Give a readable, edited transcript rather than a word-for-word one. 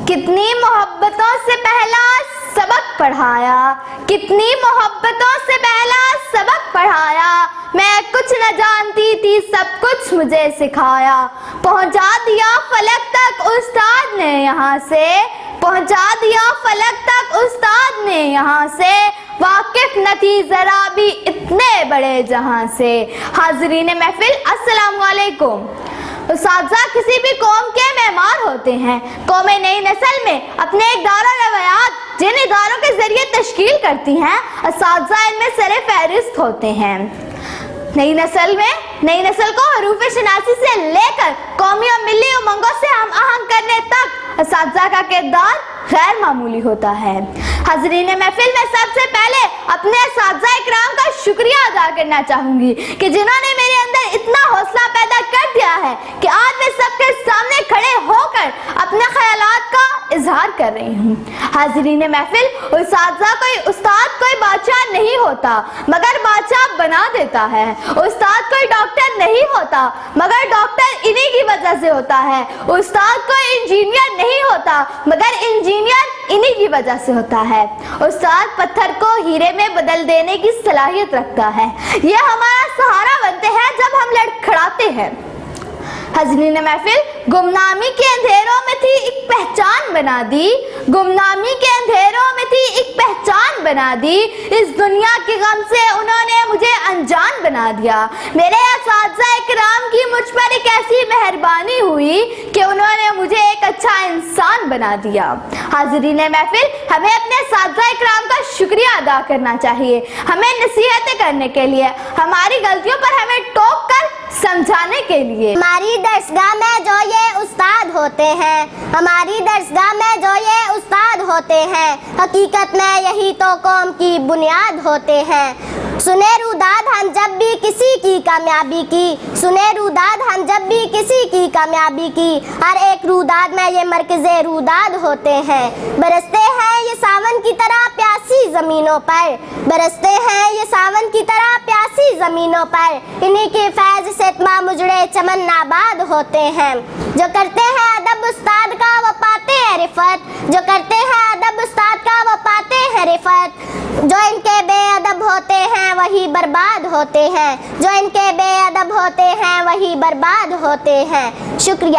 कितनी मोहब्बतों से पहला सबक पढ़ाया, कितनी मोहब्बतों से पहला सबक पढ़ाया, मैं कुछ न जानती थी सब कुछ मुझे सिखाया, पहुंचा दिया फलक तक उस्ताद ने यहाँ से, पहुंचा दिया फलक तक उस्ताद ने यहाँ से, वाकिफ न थी जरा भी इतने बड़े जहां से। हाज़रीन महफिल, अस्सलाम वालेकुम। उस्ताज़ा किसी भी कौम के मेहमान होते हैं। कौमें नई नस्ल में अपने इक़दार और रवायात जिन इदारों के जरिए तश्कील करती हैं, उस्ताज़ा इनमें सरे फहरिस्त होते हैं। नई नस्ल को हरूफ शनासी से लेकर कौमी और मिली उमंगों से हम आहंग करने तक उस्ताज़ा का किरदार गैर मामूली होता है। हाज़रीन महफिल, मैं सबसे पहले अपने उस्ताज़ा इकराम का शुक्रिया अदा करना चाहूँगी कि जिन्होंने मेरे अंदर इतना हौसला पैदा कर दिया है कि आज मैं सबके सामने खड़े होकर अपने ख्यालात का इजहार कर रही हूँ। हाज़रीन महफिल, उस्ताद कोई बादशाह नहीं होता मगर बादशाह बना देता है। उस्ताद कोई डॉक्टर नहीं होता मगर डॉक्टर इन्हीं की वजह से होता है। उस्ताद कोई इंजीनियर नहीं होता मगर इंजीनियर इन्हीं की वजह से होता है। उस्ताद पत्थर को हीरे में बदल देने की सलाहियत रखता है। ये हमारा सहारा बनते हैं जब हम लड़खड़ाते हैं। हाज़रीन महफिल, गुमनामी के अंधेरों में थी एक पहचान बना दी, गुमनामी के अंधेरों में थी एक पहचान बना दी, इस दुनिया के गम से उन्होंने मुझे अनजान बना दिया। मेरे उस्ताज़ा इकराम की मुझ पर एक ऐसी मेहरबानी हुई कि उन्होंने मुझे एक अच्छा इंसान बना दिया। हाज़रीन महफिल, हमें अपने उस्ताज़ा इकराम का शुक्रिया अदा करना चाहिए, हमें नसीहतें करने के लिए, हमारी गलतियों पर हमें टोक कर समझाने के लिए। हमारी दरसगाह में जो ये उस्ताद होते हैं, हमारी दरसगाह में जो ये उस्ताद होते हैं, हकीकत में यही तो कौम की बुनियाद होते हैं। सुने रुदाद हम जब भी किसी की कामयाबी की, सुने रुदाद हम जब भी किसी की कामयाबी की, हर एक रुदाद में ये मरकज़े रुदाद होते हैं। बरसते हैं ये सावन की तरह प्यासी ज़मीनों पर, बरसते हैं ये सावन की तरह प्यासी ज़मीनों पर, इन्हीं के फैज़ से तमाम मुजड़े चमन नाबाद होते हैं। जो करते हैं अदब उस्ताद का वो पाते हैं रिफत, जो करते हैं अदब उस्ताद का वो पाते हैं रिफत, जो इनके बेअदब होते हैं वही बर्बाद होते हैं, जो इनके बेअदब होते हैं वही बर्बाद होते हैं। शुक्रिया।